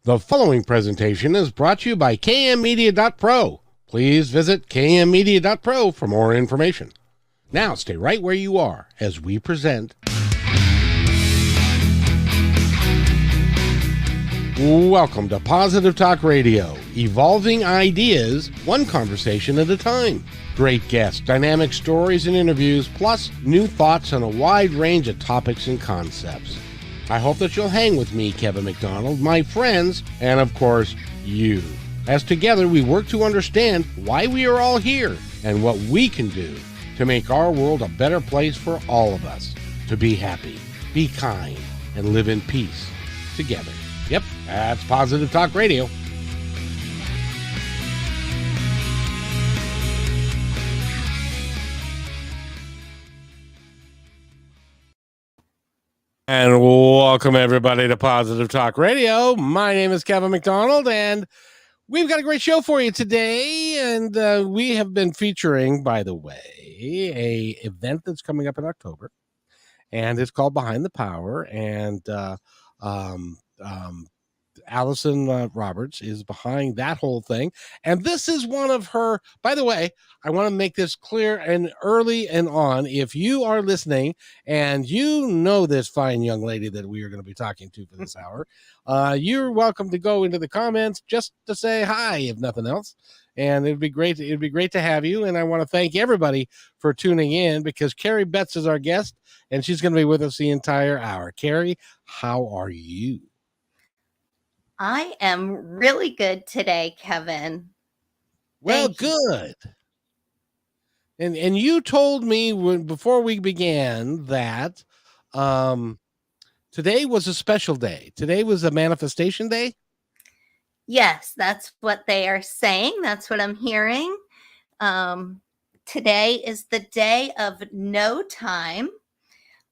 The following presentation is brought to you by kmmedia.pro. Please visit kmmedia.pro for more information. Now stay right where you are as we present. Welcome to Positive Talk Radio, evolving ideas one conversation at a time. Great guests, dynamic stories and interviews, plus new thoughts on a wide range of topics and concepts. I hope that you'll hang with me, Kevin McDonald, my friends, and of course, you. As together we work to understand why we are all here and what we can do to make our world a better place for all of us. To be happy, be kind, and live in peace together. Yep, that's Positive Talk Radio. And welcome everybody to Positive Talk Radio. My name is Kevin McDonald, and we've got a great show for you today. And we have been featuring, by the way, a event that's coming up in October, and it's called Behind the Power. And Allison Roberts is behind that whole thing. And this is one of her, by the way, I want to make this clear and early and on. If you are listening and you know this fine young lady that we are going to be talking to for this hour, you're welcome to go into the comments just to say hi, if nothing else. And it'd be great. It'd be great to have you. And I want to thank everybody for tuning in, because Carri Betts is our guest, and she's going to be with us the entire hour. Carri, how are you? I am really good today, Kevin. Well, good. And you told me before we began that today was a special day. Today was a manifestation day. Yes, that's what they are saying. That's what I'm hearing. Today is the day of no time,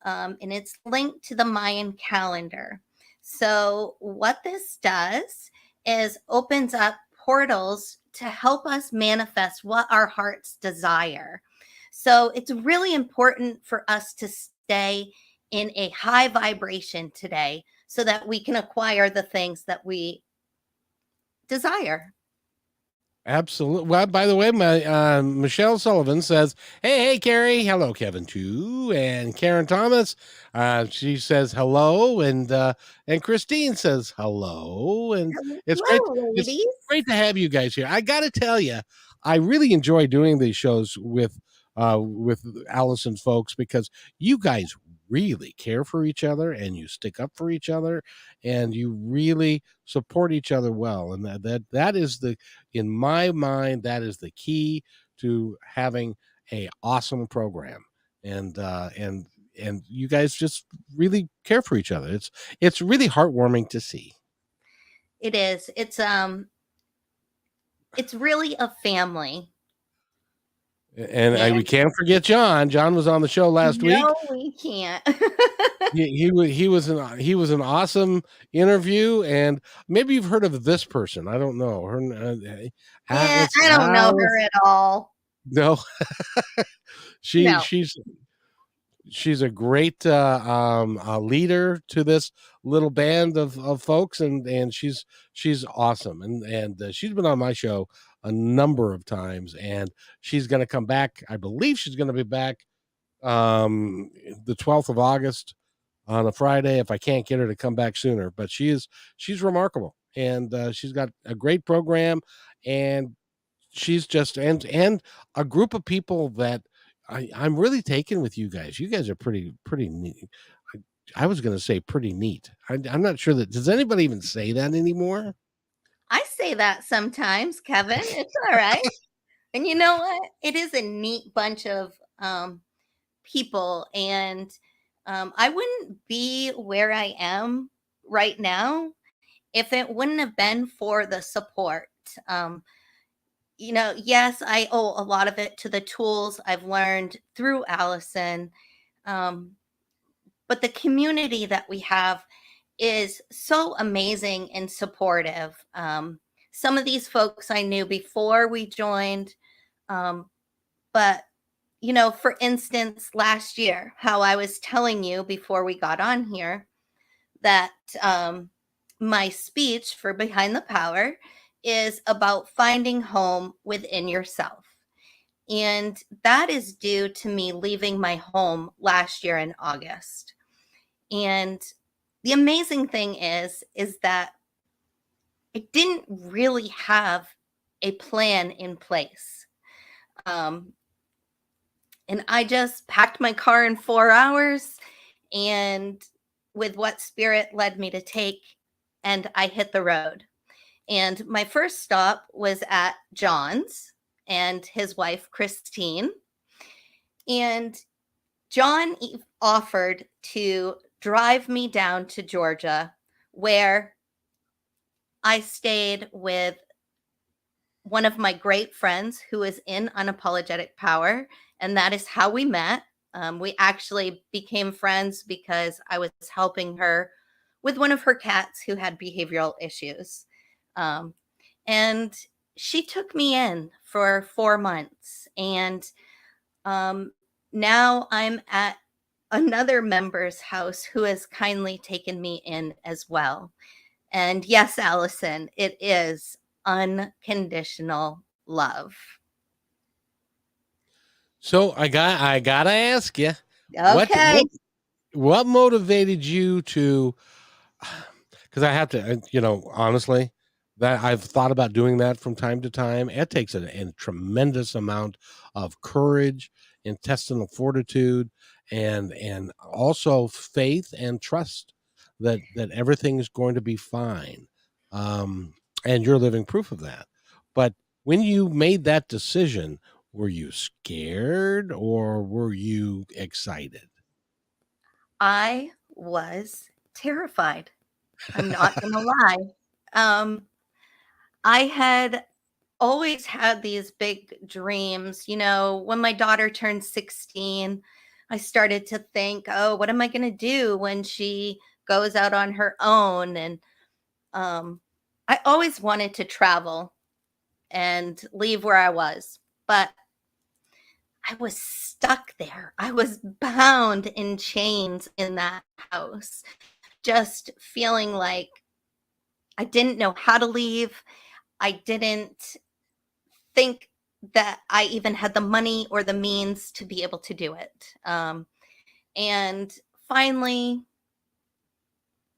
and it's linked to the Mayan calendar. So what this does is opens up portals to help us manifest what our hearts desire. So it's really important for us to stay in a high vibration today so that we can acquire the things that we desire. Absolutely. Well, by the way, my Michelle Sullivan says, hey, Carri. Hello, Kevin, too. And Karen Thomas, she says hello. And Christine says hello. And it's great to have you guys here. I got to tell you, I really enjoy doing these shows with Allison's folks, because you guys really care for each other, and you stick up for each other, and you really support each other well. And that is in my mind, that is the key to having a awesome program. And you guys just really care for each other. It's really heartwarming to see. It is. It's really a family. And we can't forget John. John was on the show last week. No, we can't. he was an awesome interview, and maybe you've heard of this person. I don't know her. I don't know her at all. No, she's a great leader to this little band of folks, and she's awesome, and she's been on my show a number of times, and she's going to come back. I believe she's going to be back the 12th of August on a Friday, if I can't get her to come back sooner. But she's remarkable, and she's got a great program, and she's just and a group of people that I'm really taken with you guys. You guys are pretty neat. I was going to say pretty neat. I'm not sure that, does anybody even say that anymore? I say that sometimes, Kevin. It's all right. And you know what? It is a neat bunch of people. And I wouldn't be where I am right now if it wouldn't have been for the support. Yes, I owe a lot of it to the tools I've learned through Allison. But the community that we have is so amazing and supportive. Some of these folks I knew before we joined, but for instance, last year, how I was telling you before we got on here that my speech for Behind the Power is about finding home within yourself. And that is due to me leaving my home last year in August. And the amazing thing is that I didn't really have a plan in place. Um, and I just packed my car in 4 hours and with what spirit led me to take, and I hit the road. And my first stop was at John's and his wife, Christine. And John offered to drive me down to Georgia, where I stayed with one of my great friends who is in Unapologetic Power. And that is how we met. We actually became friends because I was helping her with one of her cats who had behavioral issues. Um, and she took me in for 4 months. And um, now I'm at another member's house who has kindly taken me in as well. And yes, Allison, it is unconditional love. So I gotta ask you, what Okay. what motivated you to? Because I have to, honestly, that I've thought about doing that from time to time. It takes a tremendous amount of courage, intestinal fortitude, and also faith and trust that everything is going to be fine. Um, and you're living proof of that. But when you made that decision, were you scared or were you excited? I was terrified. I'm not going to lie. Um, I had always had these big dreams. When my daughter turned 16, I started to think, oh, what am I going to do when she goes out on her own? And um, I always wanted to travel and leave where I was, but I was stuck there. I was bound in chains in that house, just feeling like I didn't know how to leave. I didn't think that I even had the money or the means to be able to do it. And finally,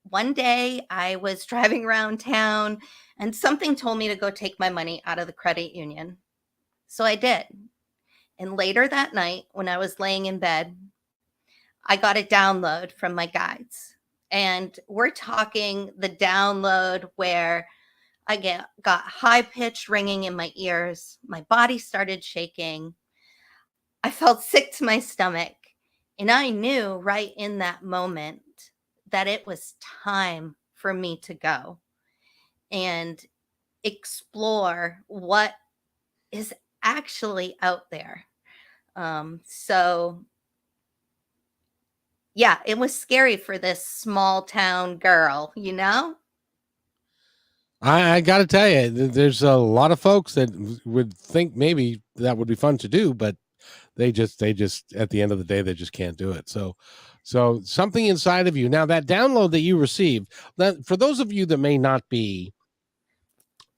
one day I was driving around town and something told me to go take my money out of the credit union. So I did. And later that night, when I was laying in bed, I got a download from my guides. And we're talking the download where got high pitched ringing in my ears. My body started shaking. I felt sick to my stomach. And I knew right in that moment that it was time for me to go and explore what is actually out there. So yeah, it was scary for this small town girl. I got to tell you, there's a lot of folks that would think maybe that would be fun to do, but they just at the end of the day they just can't do it. So something inside of you now, that download that you received, that for those of you that may not be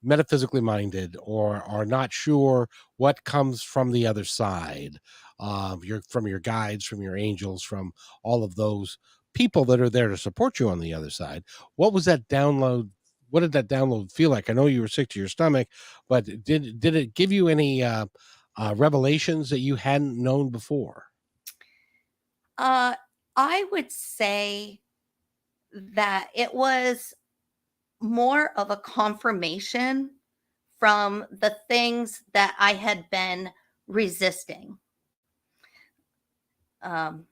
metaphysically minded or are not sure what comes from the other side, from your guides, from your angels, from all of those people that are there to support you on the other side, what was that download? What did that download feel like? I know you were sick to your stomach, but did it give you any revelations that you hadn't known before? Uh, I would say that it was more of a confirmation from the things that I had been resisting. Um,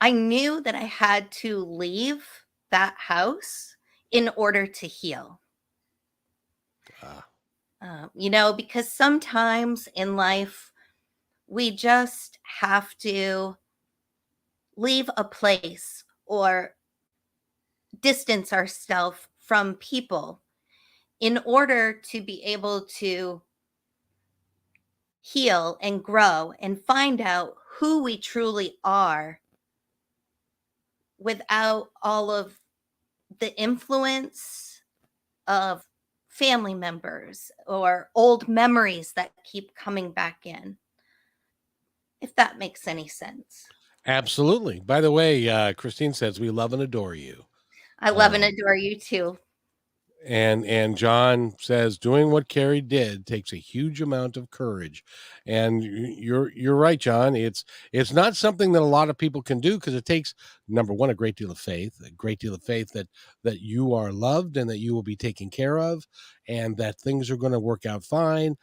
I knew that I had to leave that house in order to heal. Uh, Because sometimes in life, we just have to leave a place or distance ourselves from people in order to be able to heal and grow and find out who we truly are without all of the influence of family members or old memories that keep coming back in, if that makes any sense. Absolutely. By the way, Christine says we love and adore you. I love and Um, adore you too. and John says doing what Carrie did takes a huge amount of courage. And you're right, John. It's not something that a lot of people can do because it takes, number one, a great deal of faith, that you are loved and that you will be taken care of, and that things are going to work out fine.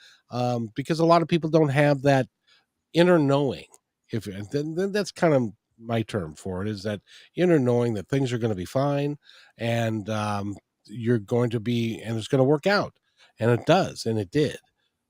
Because a lot of people don't have that inner knowing. If then that's kind of my term for it, is that inner knowing that things are going to be fine, and you're going to be, and it's going to work out, and it does, and it did.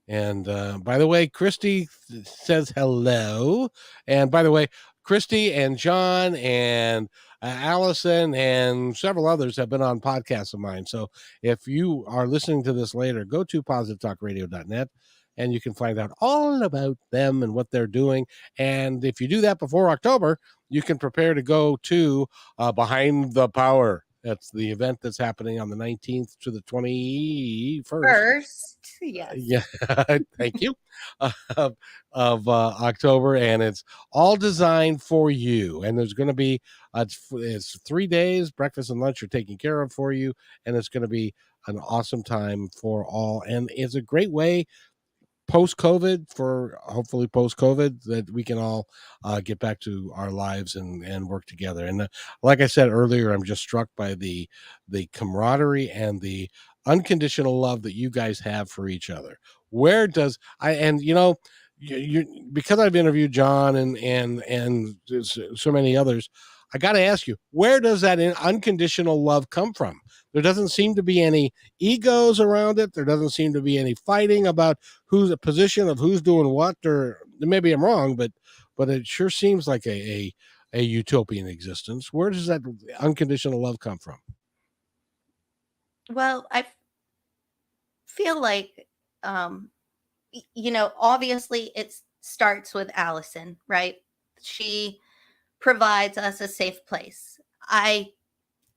And by the way, Christy says hello. And by the way, Christy and John and Allison and several others have been on podcasts of mine. So if you are listening to this later, go to positivetalkradio.net and you can find out all about them and what they're doing. And if you do that before October, you can prepare to go to Behind the Power. That's the event that's happening on the 19th to the 21st. First, yes. Yeah, thank you. Of October, and it's all designed for you. And there's going to be it's 3 days, breakfast and lunch are taken care of for you, and it's going to be an awesome time for all. And it's a great way hopefully post COVID, that we can all get back to our lives and work together. And like I said earlier, I'm just struck by the camaraderie and the unconditional love that you guys have for each other. Where does I and you because I've interviewed John and so many others, I got to ask you, where does that unconditional love come from? There doesn't seem to be any egos around it. There doesn't seem to be any fighting about who's a position of who's doing what. Or maybe I'm wrong, but it sure seems like a utopian existence. Where does that unconditional love come from? Well, I feel like, obviously it starts with Allison, right? She provides us a safe place. I,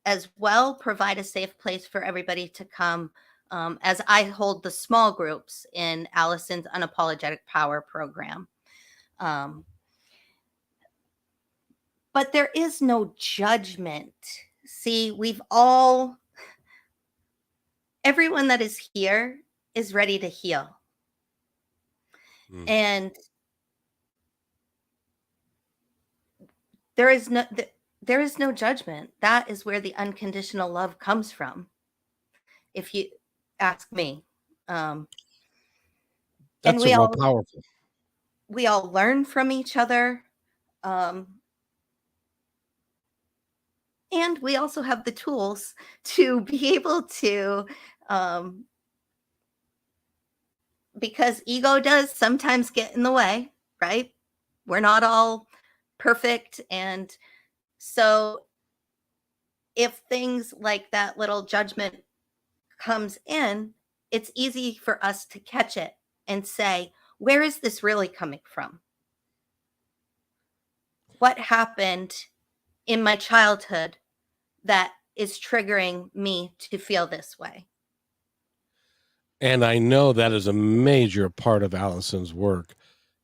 as well, provide a safe place for everybody to come, as I hold the small groups in Allison's Unapologetic Power program. But there is no judgment. See, everyone that is here is ready to heal. And there is no judgment. That is where the unconditional love comes from, if you ask me. That's and real powerful. We all learn from each other. And we also have the tools to be able to, because ego does sometimes get in the way, right? We're not all perfect. And so if things like that little judgment comes in, it's easy for us to catch it and say, where is this really coming from? What happened in my childhood that is triggering me to feel this way? And I know that is a major part of Allison's work,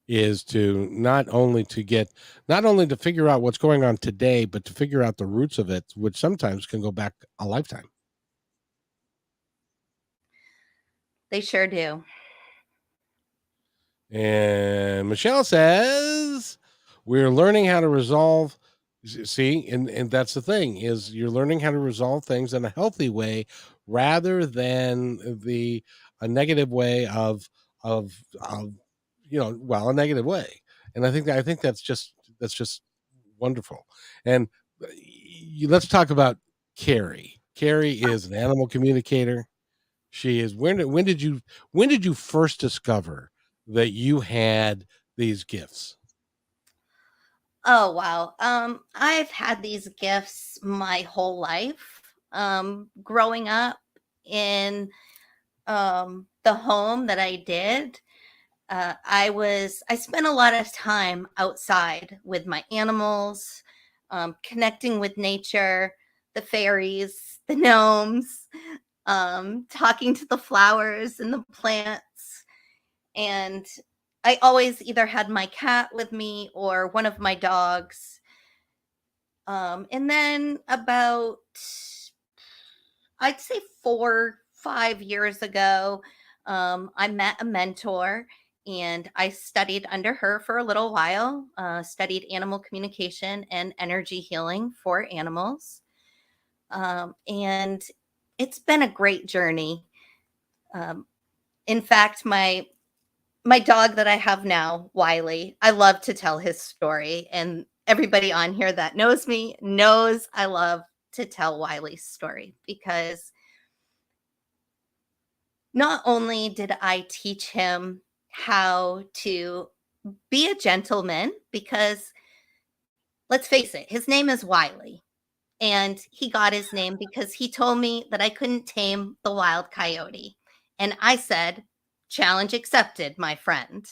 is to not only to figure out what's going on today, but to figure out the roots of it, which sometimes can go back a lifetime. They sure do. And Michelle says we're learning how to resolve. See, and that's the thing, is you're learning how to resolve things in a healthy way rather than a negative way of a negative way. And I think that's just wonderful. And let's talk about Carrie. Carrie is an animal communicator. She is. When did you first discover that you had these gifts? Oh, wow. I've had these gifts my whole life. Growing up in the home that I did, I spent a lot of time outside with my animals, connecting with nature. the fairies, the gnomes, talking to the flowers and the plants. And I always either had my cat with me or one of my dogs. And then about, I'd say 4, 5 years ago, I met a mentor and I studied under her for a little while, studied animal communication and energy healing for animals. And it's been a great journey. Um, in fact, my dog that I have now, Wiley, I love to tell his story, and everybody on here that knows me knows I love to tell Wiley's story, because not only did I teach him how to be a gentleman, because let's face it, his name is Wiley. And he got his name because he told me that I couldn't tame the wild coyote. And I said, challenge accepted, my friend.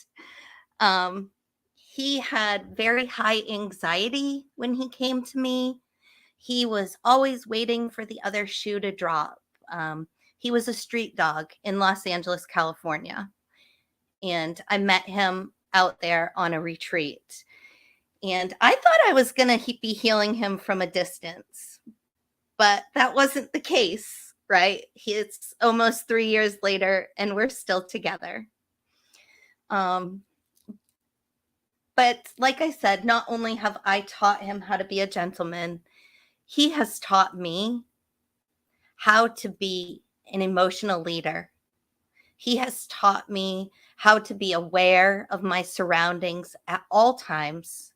He had very high anxiety when he came to me. He was always waiting for the other shoe to drop. He was a street dog in Los Angeles, California. And I met him out there on a retreat. And I thought I was going to be healing him from a distance, but that wasn't the case, right? It's almost 3 years later and we're still together. But like I said, not only have I taught him how to be a gentleman, he has taught me how to be an emotional leader. He has taught me how to be aware of my surroundings at all times.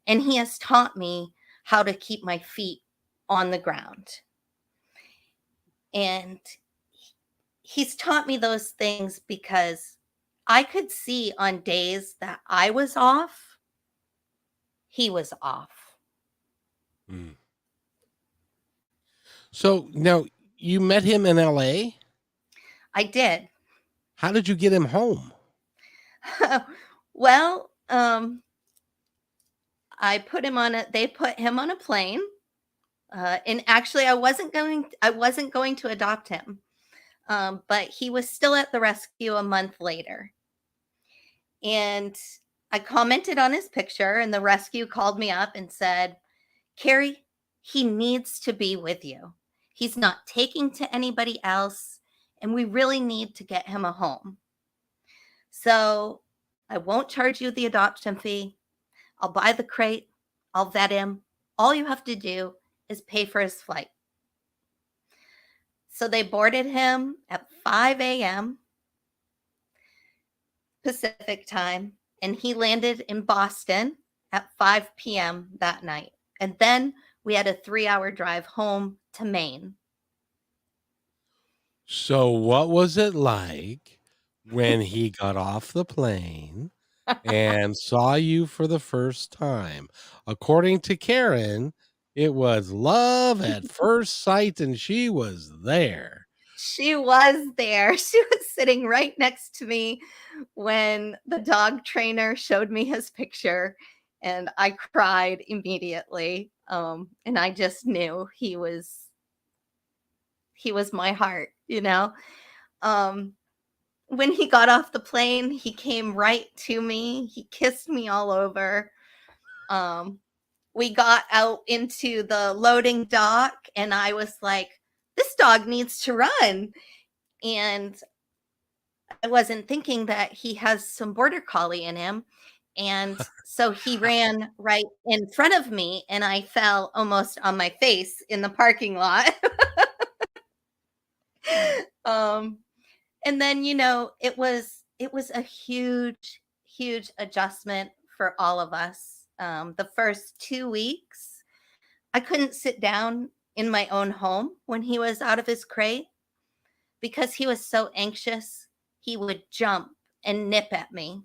And he has taught me how to keep my feet on the ground. And he's taught me those things because I could see on days that I was off, he was off. Mm. So now you met him in LA? I did. How did you get him home? Well, I put him on they put him on a plane. And actually I wasn't going to adopt him. But he was still at the rescue a month later. And I commented on his picture, and the rescue called me up and said, Carri, he needs to be with you. He's not taking to anybody else, and we really need to get him a home. So I won't charge you the adoption fee. I'll buy the crate. I'll vet him. All you have to do is pay for his flight. So they boarded him at 5 a.m. Pacific time, and he landed in Boston at 5 p.m. that night. And then we had a 3-hour drive home to Maine. So what was it like when he got off the plane and saw you for the first time? According to Karen, it was love at first sight, and she was there. She was there. She was sitting right next to me when the dog trainer showed me his picture, and I cried immediately. And I just knew he was my heart, you know. When he got off the plane, he came right to me. He kissed me all over. We got out into the loading dock, and I was like, this dog needs to run. And I wasn't thinking that he has some border collie in him. And so he ran right in front of me, and I fell almost on my face in the parking lot. And then, it was a huge adjustment for all of us. The first 2 weeks, I couldn't sit down in my own home when he was out of his crate because he was so anxious. He would jump and nip at me.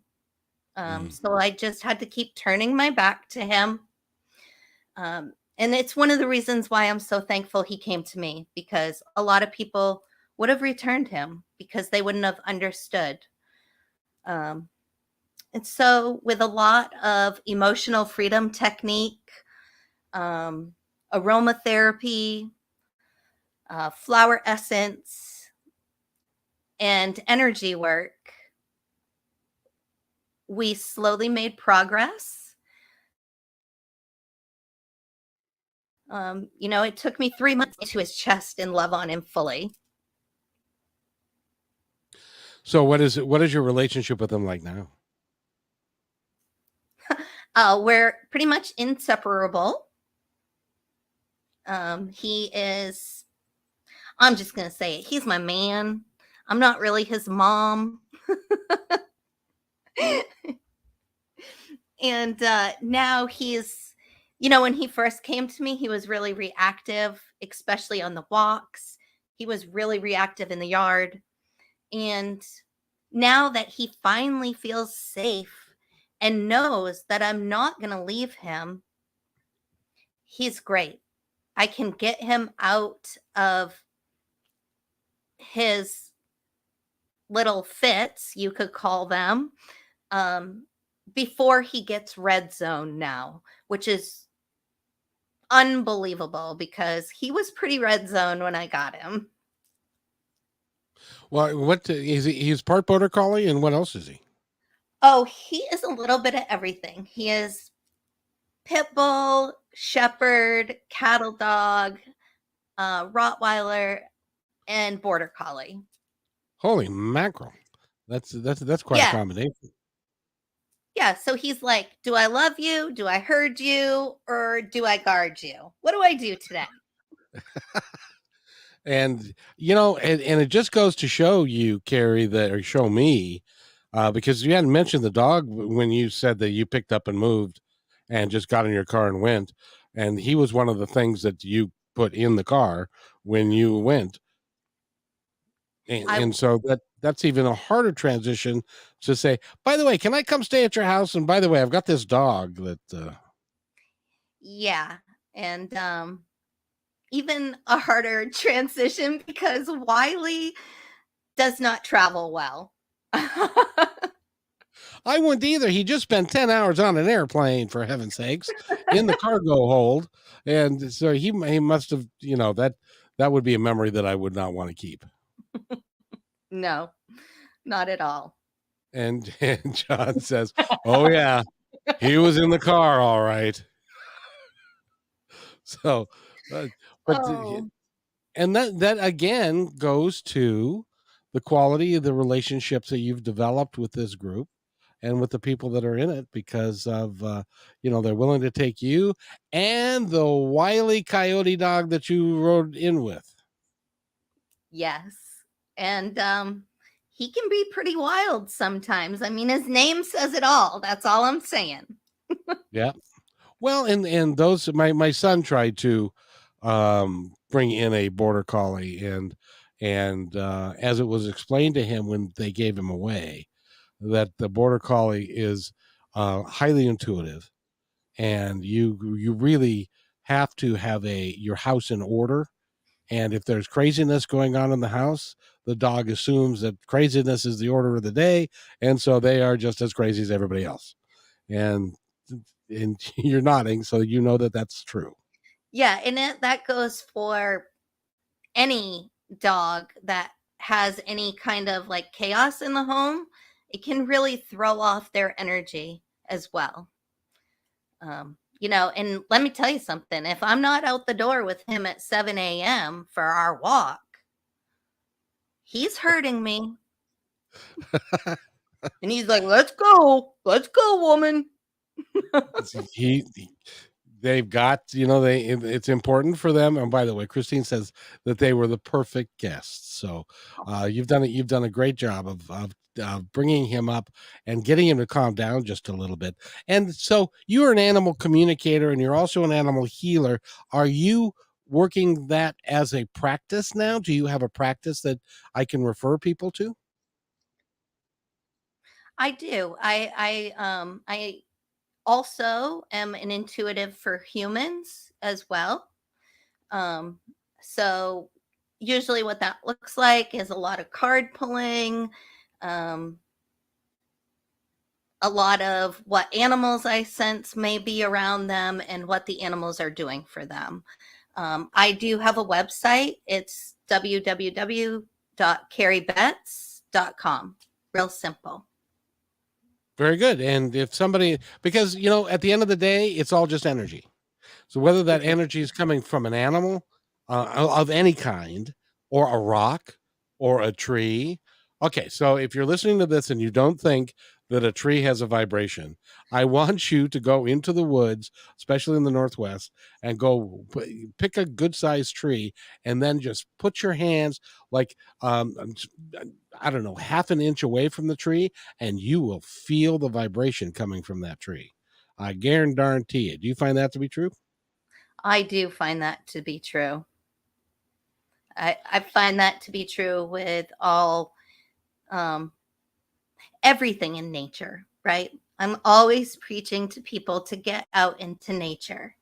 So I just had to keep turning my back to him. And it's one of the reasons why I'm so thankful he came to me, because a lot of people would have returned him because they wouldn't have understood. And so with a lot of emotional freedom technique, aromatherapy, flower essence, and energy work, we slowly made progress. It took me 3 months to his chest and love on him fully. So what is your relationship with him like now? We're pretty much inseparable. He is, I'm just going to say it, he's my man. I'm not really his mom. And now he's, when he first came to me, he was really reactive, especially on the walks. He was really reactive in the yard. And now that he finally feels safe and knows that I'm not going to leave him, he's great. I can get him out of his little fits, you could call them, um, before he gets red zone now, which is unbelievable because he was pretty red zone when I got him. Well, what is he? He's part border collie, and what else is he? Oh, he is a little bit of everything. He is pit bull, shepherd, cattle dog, Rottweiler, and border collie. Holy mackerel! That's quite a Yeah. combination. Yeah. So he's like, do I love you? Do I herd you? Or do I guard you? What do I do today? And and it just goes to show you, Carrie, that or show me, because you hadn't mentioned the dog when you said that you picked up and moved, and just got in your car and went, and he was one of the things that you put in the car when you went, I, and so that's even a harder transition to say. By the way, can I come stay at your house? And by the way, I've got this dog that. yeah. And even a harder transition because Wiley does not travel well. I wouldn't either. He just spent 10 hours on an airplane, for heaven's sakes, in the cargo hold. And so he must have, that would be a memory that I would not want to keep. No, not at all. And John says, "Oh yeah, he was in the car, all right." So, but Oh, and that again goes to the quality of the relationships that you've developed with this group and with the people that are in it, because of they're willing to take you and the wily coyote dog that you rode in with. yes. And he can be pretty wild sometimes. I mean, his name says it all. That's all I'm saying. Yeah. Well, and those my son tried to bring in a border collie, and as it was explained to him when they gave him away, that the border collie is highly intuitive, and you really have to have your house in order. And if there's craziness going on in the house, the dog assumes that craziness is the order of the day, and so they are just as crazy as everybody else. And you're nodding, so you know that that's true. Yeah. And that goes for any dog that has any kind of like chaos in the home. It can really throw off their energy as well. And let me tell you something. If I'm not out the door with him at 7 a.m. for our walk, he's hurting me. And he's like, let's go. Let's go, woman. he they've got it's important for them. And by the way, Christine says that they were the perfect guests. So you've done a great job of bringing him up and getting him to calm down just a little bit. And so you're an animal communicator, and you're also an animal healer. Are you working that as a practice now? Do you have a practice that I can refer people to? I do. I also am an intuitive for humans as well. Um, so usually what that looks like is a lot of card pulling, um, a lot of what animals I sense may be around them and what the animals are doing for them. I do have a website. It's www.carribetts.com. Real simple. Very good. And if somebody, because, at the end of the day, it's all just energy. So whether that It is. energy is coming from an animal of any kind, or a rock, or a tree. Okay, so if you're listening to this and you don't think that a tree has a vibration, I want you to go into the woods, especially in the Northwest, and go pick a good sized tree, and then just put your hands like, I don't know, half an inch away from the tree, and you will feel the vibration coming from that tree. I guarantee it. Do you find that to be true? I do find that to be true. I find that to be true with all um, everything in nature, right? I'm always preaching to people to get out into nature.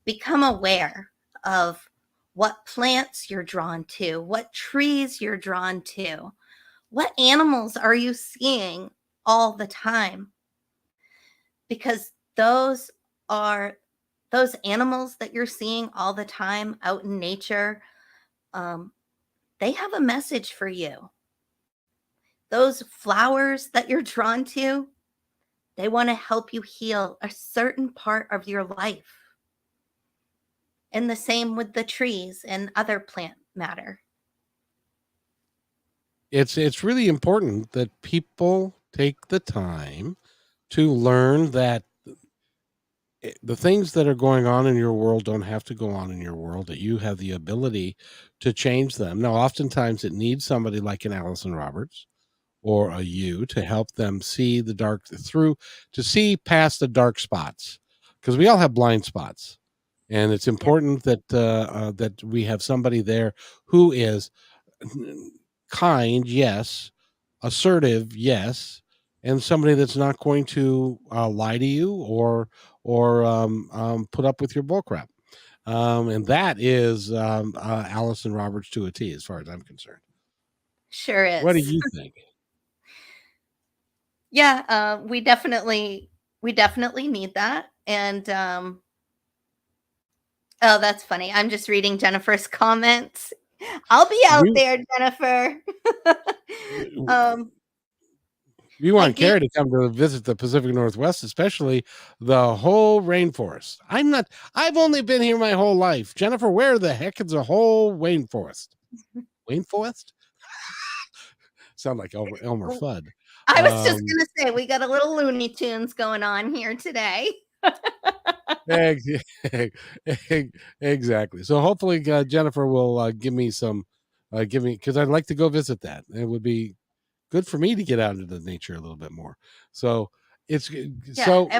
Become aware of what plants you're drawn to, what trees you're drawn to, what animals are you seeing all the time? Because are those animals that you're seeing all the time out in nature, um, they have a message for you. Those flowers that you're drawn to, they want to help you heal a certain part of your life. And the same with the trees and other plant matter. It's really important that people take the time to learn that the things that are going on in your world don't have to go on in your world, that you have the ability to change them. Now, oftentimes it needs somebody like an Allison Roberts or a you to help them see the dark through, to see past the dark spots, because we all have blind spots. And it's Yeah, important that we have somebody there who is kind, yes, assertive, yes, and somebody that's not going to lie to you or put up with your bullcrap. And that is Allison Roberts to a T, as far as I'm concerned. sure What do is. you think? Yeah, we definitely need that. And oh, that's funny. I'm just reading Jennifer's comments. I'll be out We there, Jennifer. um, we I want do. Carrie to come to visit the Pacific Northwest, especially the whole rainforest. I've only been here my whole life. Jennifer, where the heck is the whole rainforest? Rainforest? Sound like Elmer Fudd. I was just Um, gonna say we got a little Looney Tunes going on here today. ex- exactly. So hopefully Jennifer will give me, because I'd like to go visit that. It would be good for me to get out into the nature a little bit more. So it's Yeah, so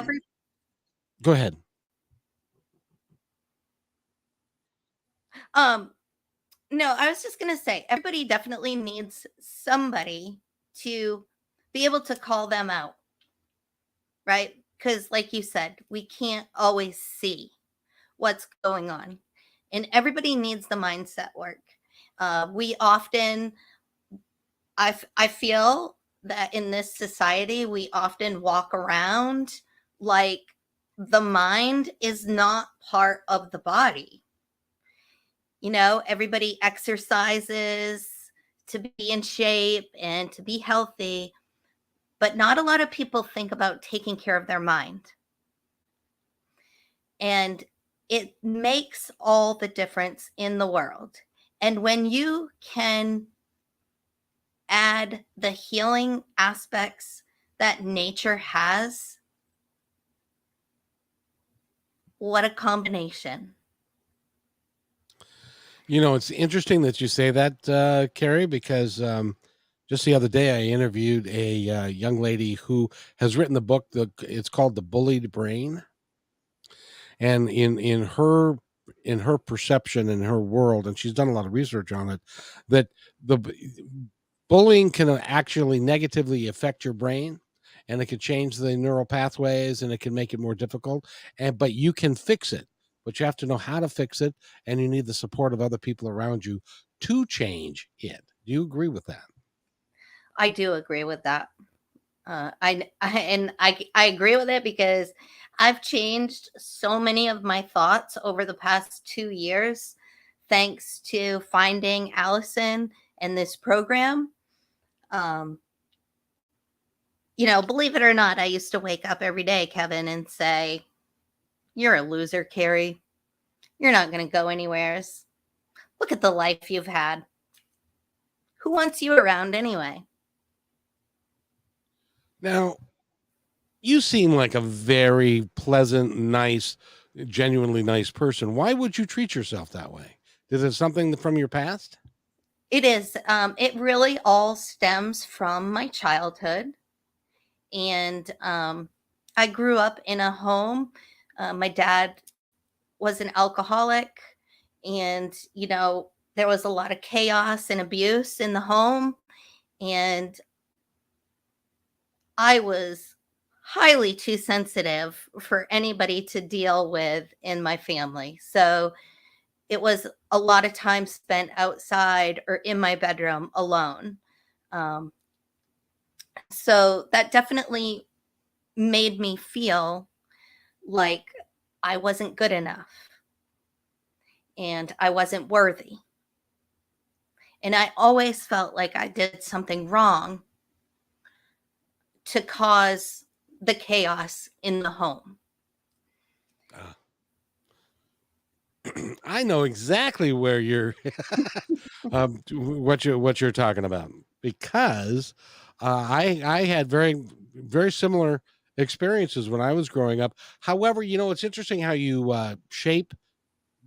go ahead. um no, I was just gonna say everybody definitely needs somebody to be able to call them out, right? Because like you said, we can't always see what's going on. And everybody needs the mindset work. We often, I feel that in this society, we often walk around like the mind is not part of the body. Everybody exercises to be in shape and to be healthy, but not a lot of people think about taking care of their mind. And it makes all the difference in the world. And when you can add the healing aspects that nature has, what a combination. It's interesting that you say that, Carrie, because just the other day I interviewed a young lady who has written the book. It's called "The Bullied Brain," and in her perception, in her world, and she's done a lot of research on it, that bullying can actually negatively affect your brain, and it can change the neural pathways, and it can make it more difficult, but you can fix it, but you have to know how to fix it, and you need the support of other people around you to change it. Do you agree with that? I do agree with that. I agree with it because I've changed so many of my thoughts over the past 2 years, thanks to finding Allison and this program. Um, believe it or not, I used to wake up every day, Kevin, and say, "You're a loser, Carrie. You're not going to go anywheres. Look at the life you've had. Who wants you around anyway?" Now, you seem like a very pleasant, nice, genuinely nice person. Why would you treat yourself that way? Is it something from your past? It is. It really all stems from my childhood. And I grew up in a home. My dad was an alcoholic, and, there was a lot of chaos and abuse in the home. And I was highly too sensitive for anybody to deal with in my family. So it was a lot of time spent outside or in my bedroom alone. Um, so that definitely made me feel like I wasn't good enough and I wasn't worthy. And I always felt like I did something wrong to cause the chaos in the home. I know exactly where you're what you're talking about, because I had very similar experiences when I was growing up. However, it's interesting how you shape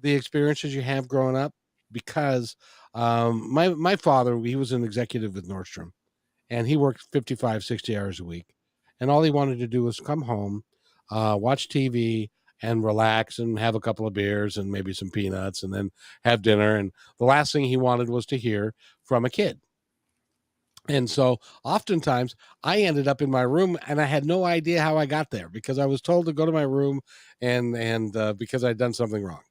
the experiences you have growing up, because my father, he was an executive with Nordstrom, and he worked 55, 60 hours a week, and all he wanted to do was come home, watch TV, and relax and have a couple of beers and maybe some peanuts, and then have dinner. And the last thing he wanted was to hear from a kid. And so oftentimes I ended up in my room, and I had no idea how I got there, because I was told to go to my room, and because I'd done something wrong.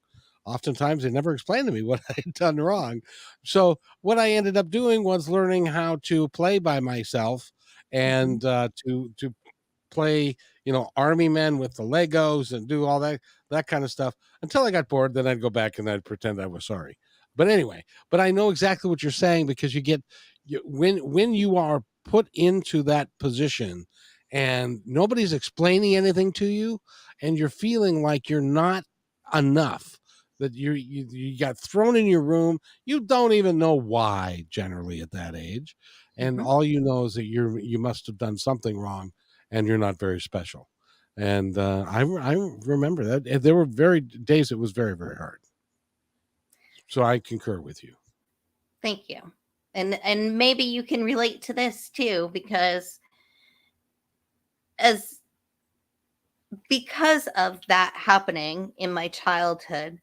Oftentimes they never explained to me what I had done wrong. So what I ended up doing was learning how to play by myself, Mhm. and to play, army men with the Legos and do all that kind of stuff until I got bored. Then I'd go back and I'd pretend I was sorry. But anyway, but I know exactly what you're saying, because when you are put into that position and nobody's explaining anything to you, and you're feeling like you're not enough, that you got thrown in your room, you don't even know why, generally at that age, and Mhm. all you know is that you must have done something wrong, and you're not very special. And I remember that, and there were very days it was very, very hard. So I concur with you. Thank you. And maybe you can relate to this too, as because of that happening in my childhood,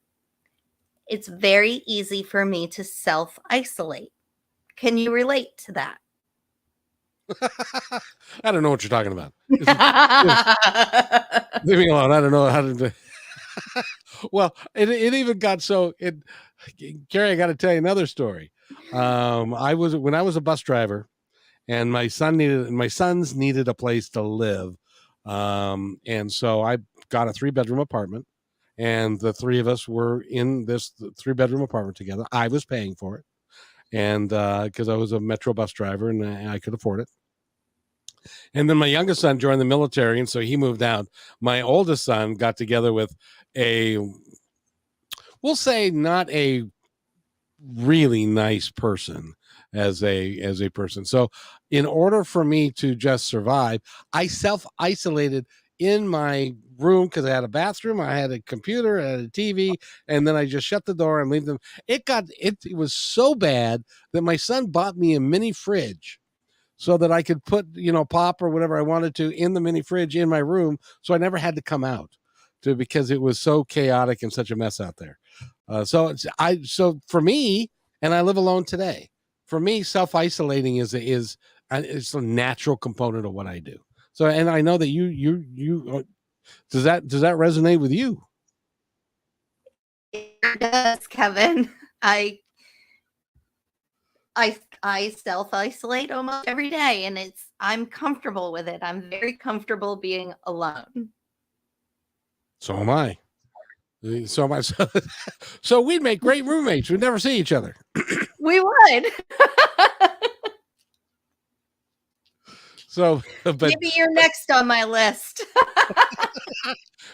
it's very easy for me to self isolate. Can you relate to that? I don't know what you're talking about. Leave me alone. I don't know how to. Well, it even got so it. Carrie, I got to tell you another story. I was when I was a bus driver, and my sons needed a place to live, and so I got a 3-bedroom apartment, and the three of us were in this 3-bedroom apartment together. I was paying for it, and because I was a Metro bus driver, and I could afford it. And then my youngest son joined the military, and so he moved out. My oldest son got together with a, we'll say, not a really nice person as a person. So in order for me to just survive, I self isolated in my room, because I had a bathroom, I had a computer, I had a TV, and then I just shut the door and leave them. It was so bad that my son bought me a mini fridge, so that I could put, pop or whatever I wanted to in the mini fridge in my room, so I never had to come out, because it was so chaotic and such a mess out there. So for me, and I live alone today. For me, self isolating is it's a natural component of what I do. So, and I know that you does that resonate with you? It does, Kevin. I I self-isolate almost every day, and I'm comfortable with it. I'm very comfortable being alone. So am I. So am I. So we'd make great roommates. We'd never see each other. We would. So, but Maybe you're next on my list.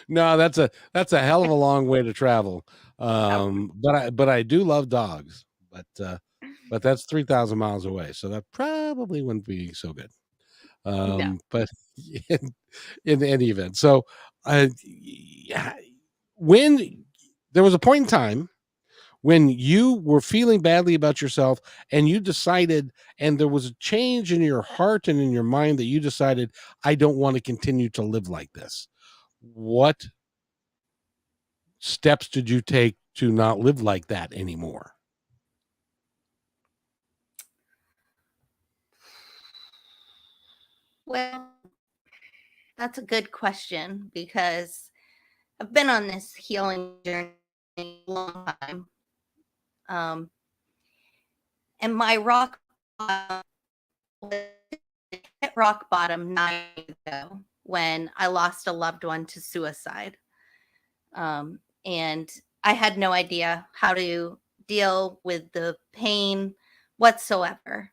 no, that's a hell of a long way to travel. Yep. But I do love dogs. But that's 3,000 miles away, so that probably wouldn't be so good. No. But in, in any event, so yeah, when there was a point in time when you were feeling badly about yourself and you decided, and there was a change in your heart and in your mind that you decided, I don't want to continue to live like this. What steps did you take to not live like that anymore? Well, that's a good question because I've been on this healing journey a long time. Um, and my hit rock bottom 9 years ago when I lost a loved one to suicide. And I had no idea how to deal with the pain whatsoever.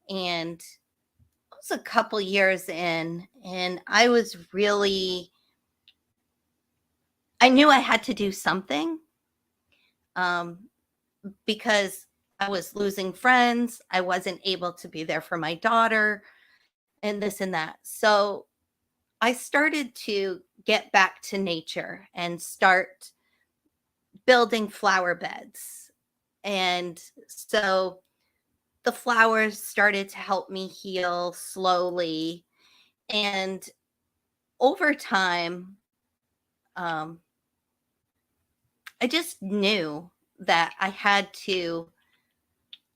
And it was a couple years in, and I knew I had to do something, um, because I was losing friends. I wasn't able to be there for my daughter and this and that. So I started to get back to nature and start building flower beds. And so the flowers started to help me heal slowly. And over time, um, I just knew that I had to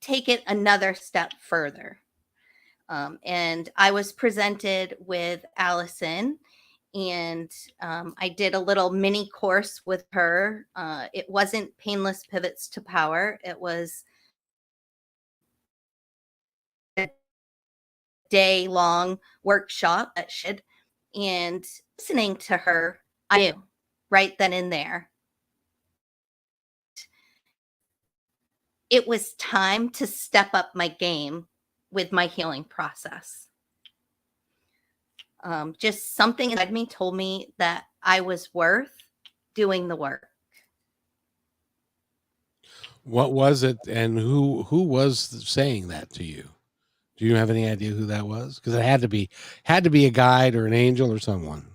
take it another step further. And I was presented with Allison, and I did a little mini course with her. It wasn't Painless Pivots to Power, it was a day long workshop that should. And listening to her, I knew right then and there it was time to step up my game with my healing process. Just something inside me told me that I was worth doing the work. What was it, and who was saying that to you? Do you have any idea who that was? Because it had to be a guide or an angel or someone.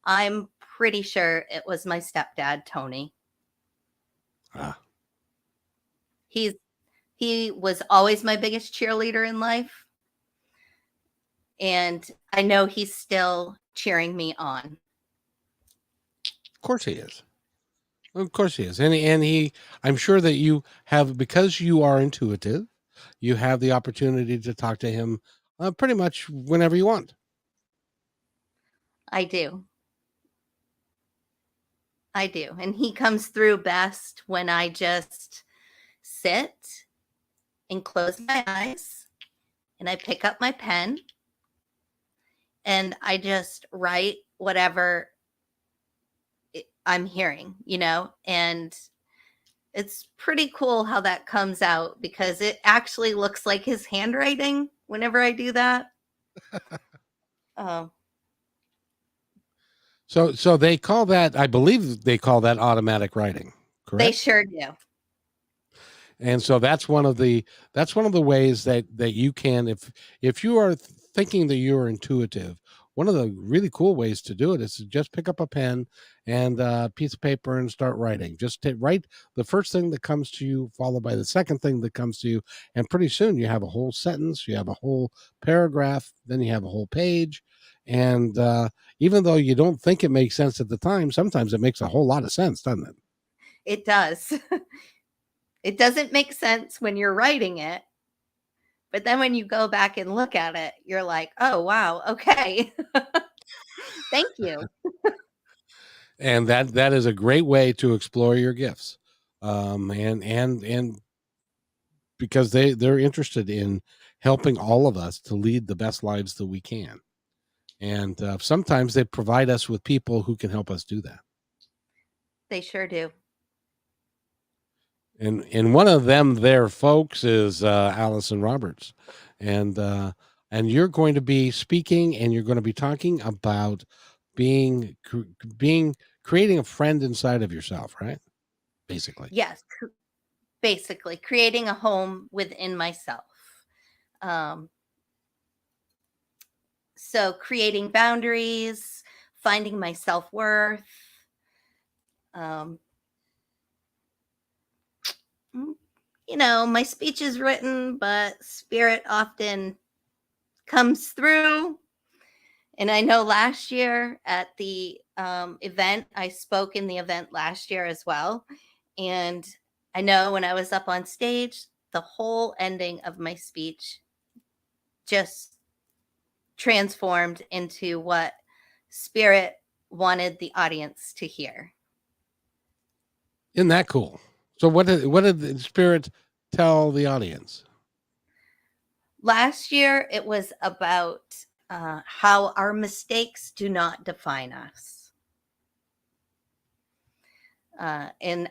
I'm pretty sure it was my stepdad, Tony. Ah, He's he was always my biggest cheerleader in life, and I know he's still cheering me on. of course he is. Of course he is. And he, I'm sure that you have, because you are intuitive, you have the opportunity to talk to him pretty much whenever you want. I do. I do. And he comes through best when I just sit and close my eyes and I pick up my pen and I just write whatever I'm hearing, and it's pretty cool how that comes out because it actually looks like his handwriting whenever I do that. Oh, So they call that, I believe they call that automatic writing, they correct? sure do. And so that's one of the ways that you can, if you are thinking that you're intuitive, one of the really cool ways to do it is to just pick up a pen and a piece of paper and start writing. Just write the first thing that comes to you, followed by the second thing that comes to you, and pretty soon you have a whole sentence, you have a whole paragraph, then you have a whole page. And even though you don't think it makes sense at the time, sometimes it makes a whole lot of sense, doesn't it? It does. It doesn't make sense when you're writing it, but then when you go back and look at it, you're like, "Oh, wow, okay." Thank you. And that is a great way to explore your gifts, and because they're interested in helping all of us to lead the best lives that we can. And sometimes they provide us with people who can help us do that. They sure do. And one of them there folks is Allison Roberts, and you're going to be speaking, and you're going to be talking about being being creating a friend inside of yourself, right? Basically. Yes, basically creating a home within myself. Um, so creating boundaries, finding my self-worth. Um, my speech is written, but spirit often comes through. And I know last year at the event, I spoke in the event last year as well. And I know when I was up on stage, the whole ending of my speech just transformed into what spirit wanted the audience to hear. Isn't that cool? So what did the spirit tell the audience? Last year, it was about how our mistakes do not define us. And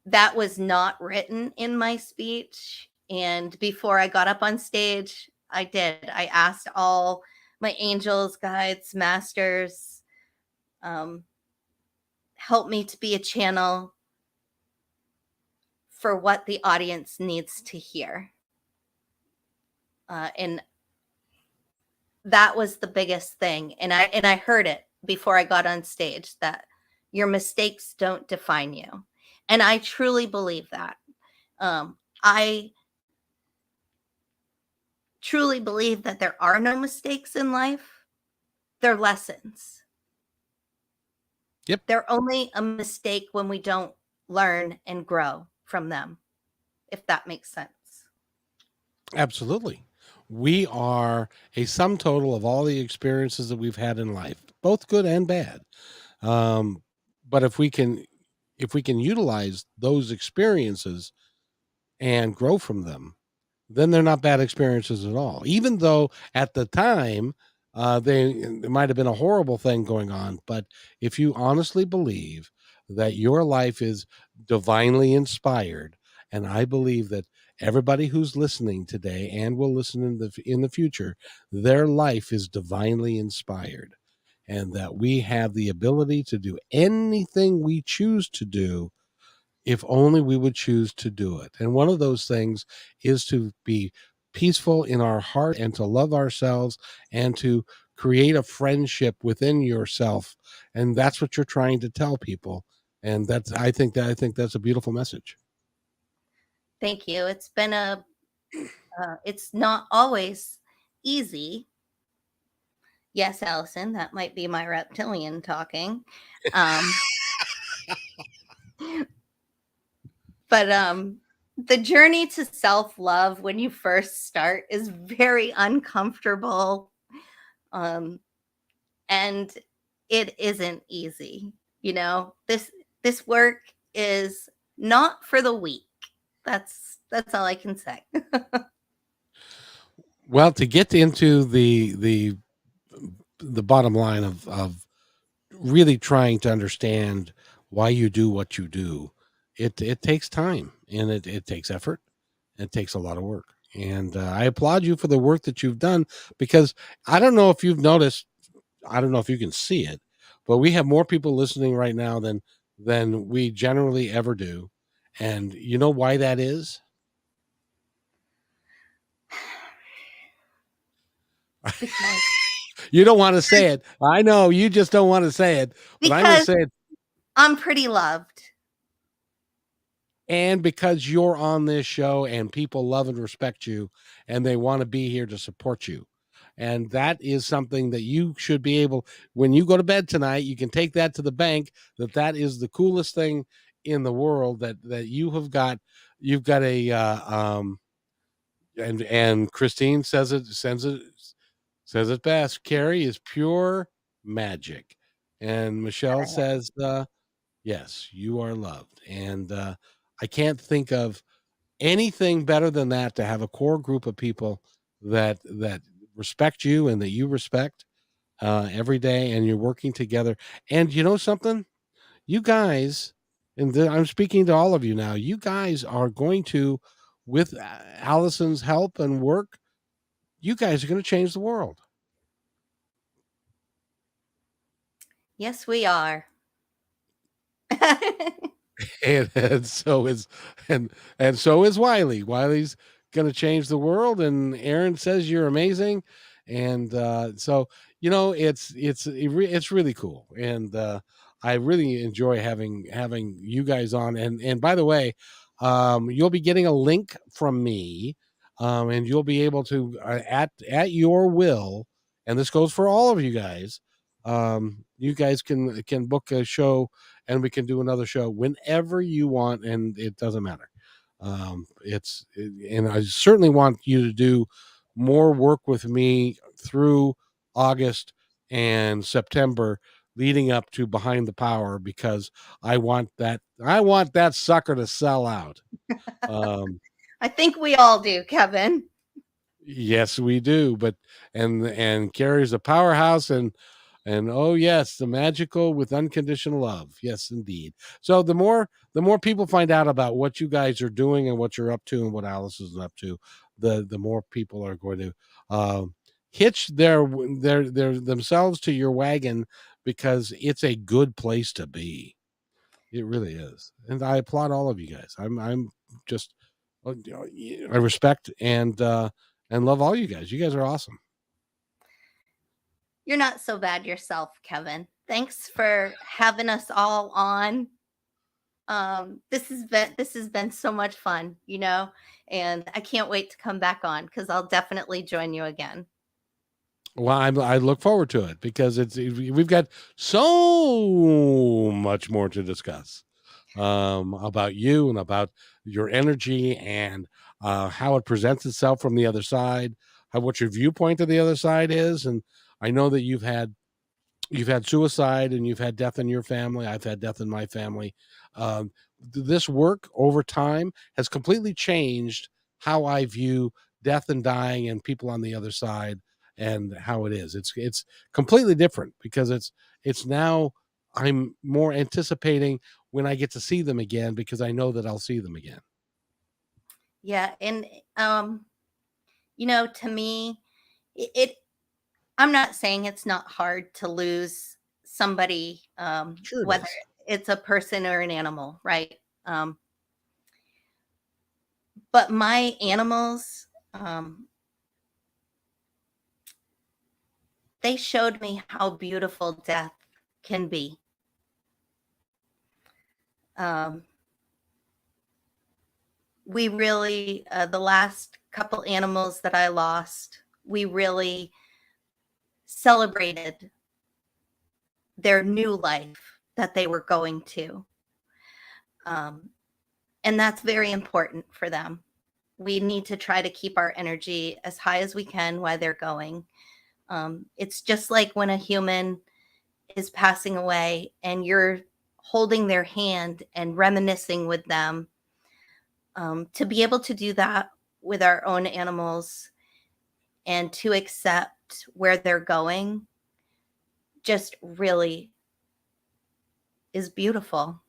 that was not written in my speech. And before I got up on stage, I did. I asked all my angels, guides, masters, help me to be a channel for what the audience needs to hear. And that was the biggest thing. And I heard it before I got on stage, that your mistakes don't define you. And I truly believe that. I truly believe that there are no mistakes in life. They're lessons. Yep. They're only a mistake when we don't learn and grow from them, if that makes sense. Absolutely. We are a sum total of all the experiences that we've had in life, both good and bad. But if we can utilize those experiences and grow from them, then they're not bad experiences at all. Even though at the time there might have been a horrible thing going on, but if you honestly believe that your life is divinely inspired, and I believe that everybody who's listening today and will listen in the future, their life is divinely inspired, and that we have the ability to do anything we choose to do if only we would choose to do it. And one of those things is to be peaceful in our heart and to love ourselves and to create a friendship within yourself. And that's what you're trying to tell people. And I think that's a beautiful message. Thank you. It's not always easy. Yes, Allison, that might be my reptilian talking. But the journey to self-love when you first start is very uncomfortable. And it isn't easy. This work is not for the weak. That's all I can say. Well, to get into the bottom line of really trying to understand why you do what you do, it takes time, and it takes effort. It takes a lot of work. And I applaud you for the work that you've done, because I don't know if you've noticed, I don't know if you can see it, but we have more people listening right now than we generally ever do. And you know why that is? because You don't want to say it. I know you just don't want to say it, but I'm going to because say it. I'm pretty loved. And because you're on this show and people love and respect you, and they want to be here to support you. And that is something that you should be able, when you go to bed tonight, you can take that to the bank, that is the coolest thing in the world, that you have got. You've got a and Christine says it best. Carrie is pure magic. And Michelle says, yes, you are loved. And I can't think of anything better than that, to have a core group of people that respect you and that you respect every day, and you're working together. And you know something, you guys, and I'm speaking to all of you now, you guys are going to, with Allison's help and work, you guys are going to change the world. Yes, we are. And so is and so is Wiley. Wiley's going to change the world, and Aaron says you're amazing, and so it's really cool, and I really enjoy having you guys on. And by the way, you'll be getting a link from me, and you'll be able to at your will, and this goes for all of you guys. You guys can book a show, and we can do another show whenever you want, and it doesn't matter. And I certainly want you to do more work with me through August and September, leading up to Behind the Power, because I want that sucker to sell out. I think we all do, Kevin. Yes, we do. But and Carrie's a powerhouse, and oh yes, the magical with unconditional love. Yes, indeed. So the more people find out about what you guys are doing and what you're up to and what Alice is up to, the more people are going to hitch their themselves to your wagon, because it's a good place to be. It really is, and I applaud all of you guys. I'm just I respect and love all you guys. You guys are awesome. You're not so bad yourself, Kevin. Thanks for having us all on. This has been so much fun, and I can't wait to come back on, because I'll definitely join you again. Well, I look forward to it, because we've got so much more to discuss about you and about your energy, and how it presents itself from the other side, what your viewpoint of the other side is. And I know that you've had suicide, and you've had death in your family. I've had death in my family. This work over time has completely changed how I view death and dying and people on the other side, and how it is. It's completely different, because it's now I'm more anticipating when I get to see them again, because I know that I'll see them again. Yeah, and to me, it I'm not saying it's not hard to lose somebody, Sure it whether is. it's a person or an animal, right? But my animals, they showed me how beautiful death can be. We really, the last couple animals that I lost, we really celebrated their new life that they were going to. And that's very important for them. We need to try to keep our energy as high as we can while they're going. It's just like when a human is passing away and you're holding their hand and reminiscing with them. To be able to do that with our own animals and to accept where they're going just really is beautiful.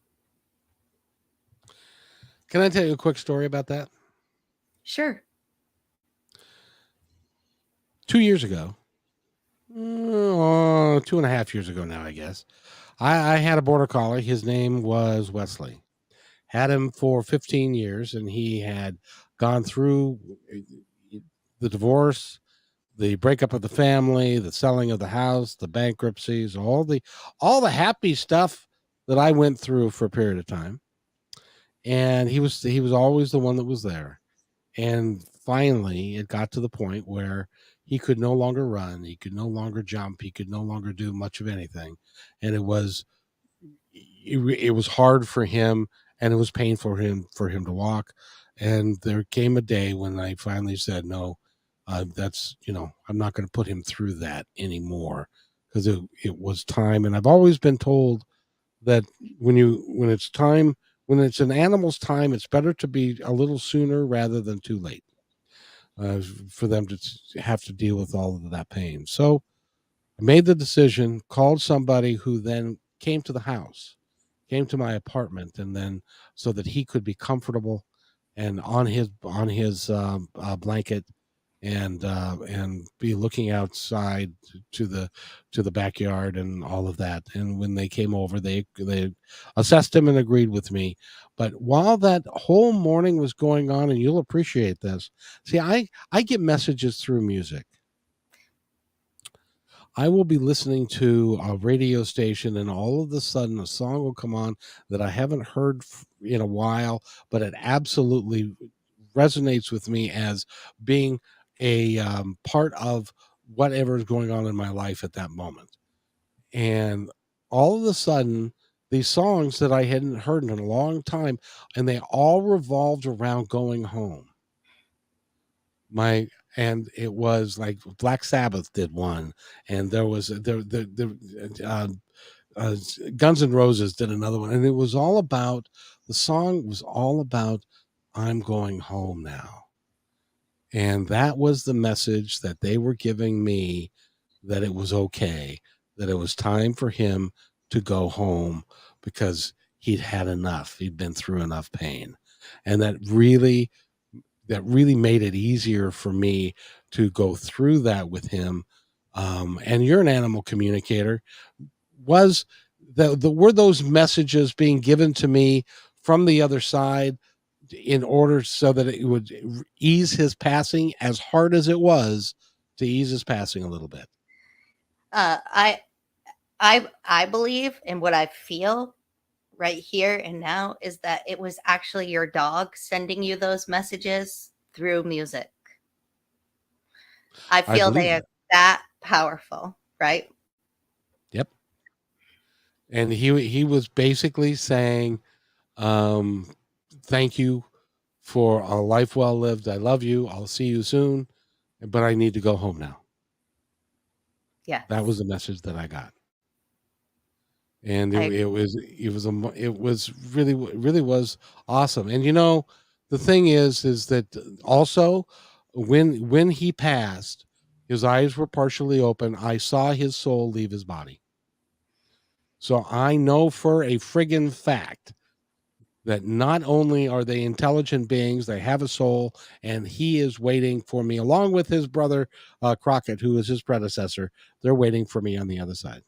Can I tell you a quick story about that? Sure. 2 years ago, 2.5 years ago now, I guess, I had a border collie. His name was Wesley. Had him for 15 years, and he had gone through the divorce, the breakup of the family, the selling of the house, the bankruptcies, all the happy stuff that I went through for a period of time. And he was always the one that was there. And finally, it got to the point where he could no longer run, he could no longer jump, he could no longer do much of anything, and it was hard for him, and it was painful for him to walk. And there came a day when I finally said, no, that's I'm not going to put him through that anymore, because it was time. And I've always been told that when it's time, when it's an animal's time, it's better to be a little sooner rather than too late, for them to have to deal with all of that pain. So I made the decision, called somebody who then came to the house, came to my apartment, and then so that he could be comfortable and on his blanket and be looking outside to the backyard and all of that. And when they came over, they assessed him and agreed with me. But while that whole morning was going on, and you'll appreciate this, see, I get messages through music. I will be listening to a radio station, and all of a sudden, a song will come on that I haven't heard in a while, but it absolutely resonates with me as being a part of whatever is going on in my life at that moment. And all of a sudden, these songs that I hadn't heard in a long time, and they all revolved around going home. My and it was like Black Sabbath did one, and there was uh, Guns N' Roses did another one, and it was all about the song was all about I'm going home now, and that was the message that they were giving me, that it was okay, that it was time for him to go home because he'd had enough, he'd been through enough pain, and that really made it easier for me to go through that with him. And you're an animal communicator. Was the were those messages being given to me from the other side in order so that it would ease his passing, as hard as it was to ease his passing a little bit? Uh, I I believe, and what I feel right here and now, is that it was actually your dog sending you those messages through music. I I feel believe they are that. that powerful, right? Yep. And he was basically saying, um, "Thank you for a life well lived. I love you. I'll see you soon, but I need to go home now." That was Yes. the message that I got, and I it was really was awesome. And the thing is that also when he passed, his eyes were partially open. I saw his soul leave his body, so I know for a friggin' fact that not only are they intelligent beings, they have a soul, and he is waiting for me along with his brother Crockett, who is his predecessor. They're waiting for me on the other side.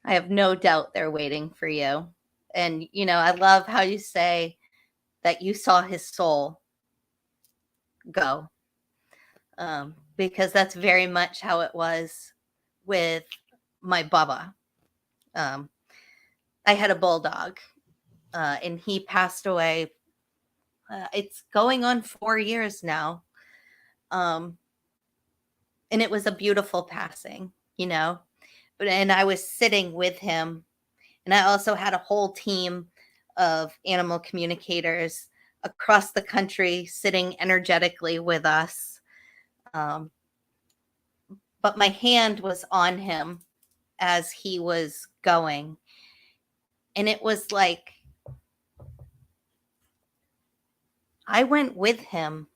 I have no doubt they're waiting for you. And I love how you say that you saw his soul go, because that's very much how it was with my Bubba. Um, I had a bulldog, and he passed away. It's going on 4 years now. Um, and it was a beautiful passing, and I was sitting with him, and I also had a whole team of animal communicators across the country sitting energetically with us. Um, but my hand was on him as he was going. And it was like I went with him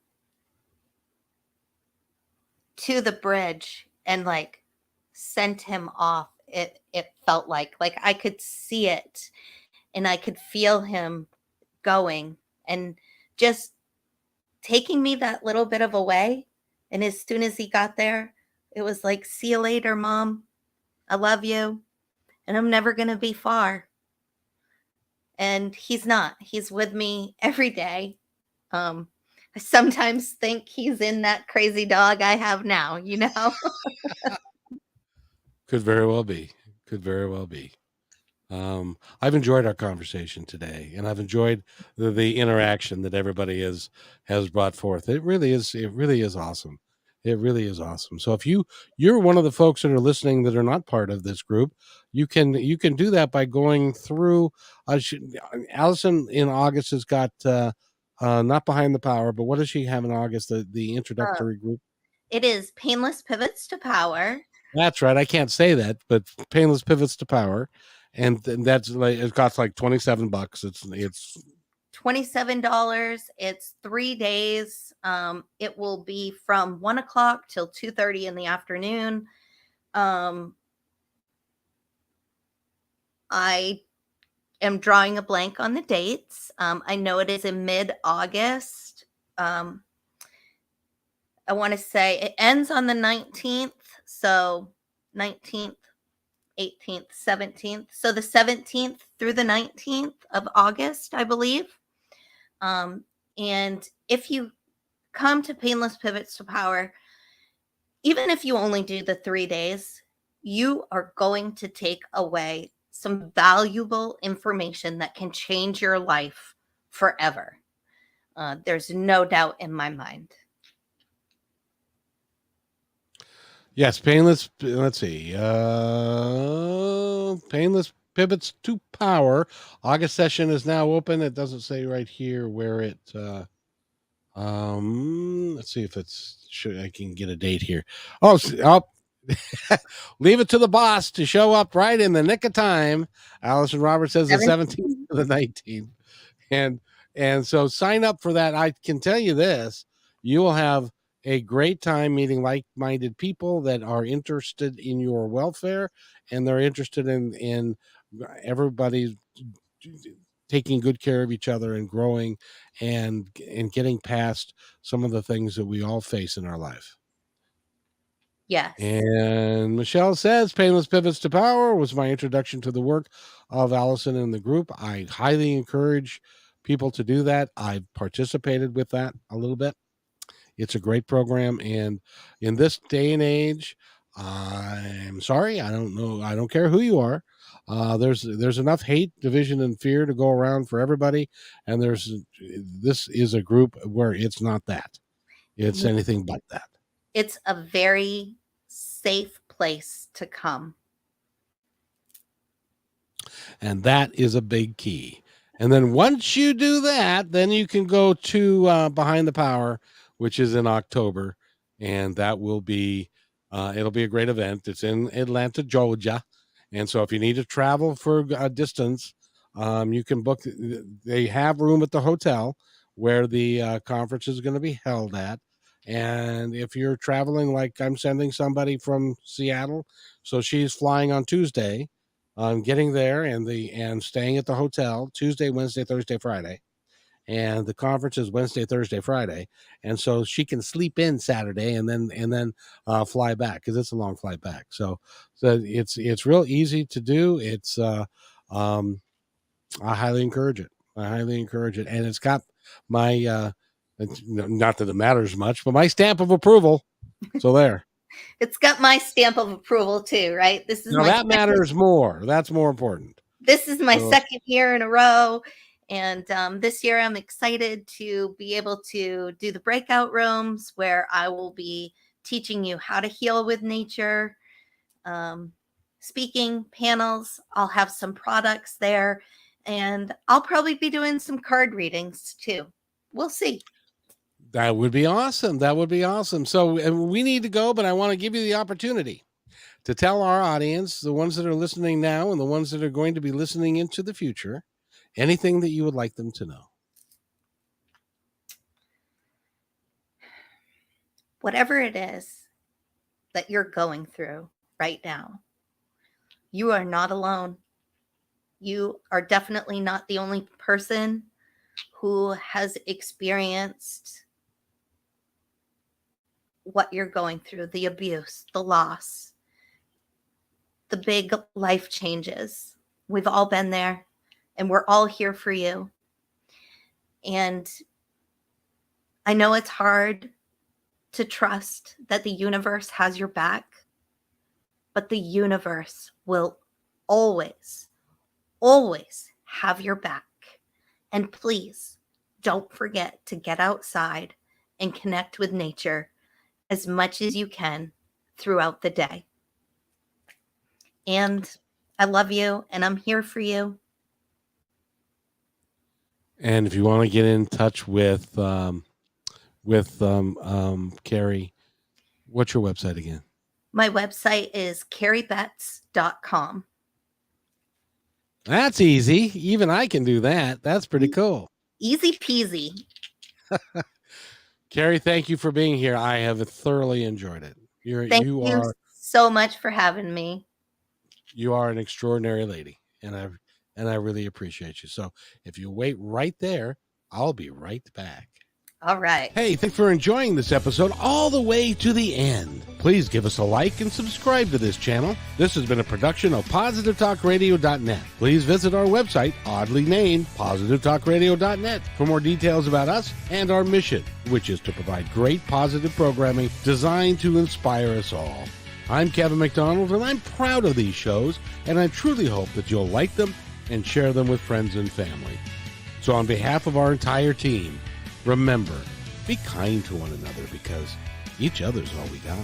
to the bridge and like sent him off. It felt like I could see it and I could feel him going and just taking me that little bit of a way. And as soon as he got there, it was like, see you later, mom. I love you. And I'm never going to be far. And he's not. He's with me every day. Um, I sometimes think he's in that crazy dog I have now. Could very well be. Could very well be. I've enjoyed our conversation today, and I've enjoyed the interaction that everybody has brought forth. It really is. It really is awesome. It really is awesome. So if you're one of the folks that are listening that are not part of this group, you can do that by going through. Allison in August has got not behind the power, but what does she have in August? The Uh, introductory group. it is Painless Pivots to Power. That's right. I can't say that, but painless pivots to power. and that's like it costs like $27. It's $27. It's 3 days. It will be from 1 o'clock till 2:30 in the afternoon. I am drawing a blank on the dates. I know it is in mid-August. I want to say it ends on the 19th. So 19th, 18th, 17th. So the 17th through the 19th of August, I believe. And if you come to Painless Pivots to Power, even if you only do the 3 days, you are going to take away some valuable information that can change your life forever. There's no doubt in my mind. Yes, painless. Let's see. Painless pivots to power. August session is now open. It doesn't say right here where it. Let's see if it's. Sure, I can get a date here. Oh, I'll leave it to the boss to show up right in the nick of time. Allison Roberts says the 17th to the 19th, and so sign up for that. I can tell you this: you will have a great time meeting like-minded people that are interested in your welfare, and they're interested in everybody taking good care of each other and growing and getting past some of the things that we all face in our life. Yes. And Michelle says Painless Pivots to Power was my introduction to the work of Allison and the group. I highly encourage people to do that. I've participated with that a little bit. It's a great program, and in this day and age, I'm sorry, I don't know, I don't care who you are. There's enough hate, division, and fear to go around for everybody, and this is a group where it's not that. It's anything but that. It's a very safe place to come. And that is a big key. And then once you do that, then you can go to Behind the Power, which is in October, and that will be it'll be a great event. It's in Atlanta, Georgia, and so if you need to travel for a distance, you can book. They have room at the hotel where the conference is going to be held at. And if you're traveling, like I'm sending somebody from Seattle, so she's flying on Tuesday, getting there and staying at the hotel Tuesday, Wednesday, Thursday, Friday, and the conference is Wednesday, Thursday, Friday, and so she can sleep in Saturday and then fly back because it's a long flight back. So it's real easy to do. It's I highly encourage it. I highly encourage it, and it's got my not that it matters much, but my stamp of approval. So there. It's got my stamp of approval too, right? This is now that matters more. That's more important. This is my second year in a row. And this year I'm excited to be able to do the breakout rooms where I will be teaching you how to heal with nature, speaking panels. I'll have some products there, and I'll probably be doing some card readings too. We'll see. That would be awesome. That would be awesome. So we need to go, but I want to give you the opportunity to tell our audience, the ones that are listening now and the ones that are going to be listening into the future, anything that you would like them to know. Whatever it is that you're going through right now, you are not alone. You are definitely not the only person who has experienced what you're going through, the abuse, the loss, the big life changes. We've all been there, and we're all here for you. And I know it's hard to trust that the universe has your back, but the universe will always, always have your back. And please don't forget to get outside and connect with nature as much as you can throughout the day. And I love you, and I'm here for you. And if you want to get in touch with Carri, what's your website again? My website is carribetts.com. That's easy. Even I can do that. That's pretty cool. Easy peasy. Carri, thank you for being here. I have thoroughly enjoyed it. Thank you so much for having me. You are an extraordinary lady, and I really appreciate you. So if you wait right there, I'll be right back. All right. Hey, thanks for enjoying this episode all the way to the end. Please give us a like and subscribe to this channel. This has been a production of PositiveTalkRadio.net. Please visit our website, oddly named PositiveTalkRadio.net, for more details about us and our mission, which is to provide great positive programming designed to inspire us all. I'm Kevin McDonald, and I'm proud of these shows, and I truly hope that you'll like them and share them with friends and family. So on behalf of our entire team, remember, be kind to one another because each other's all we got.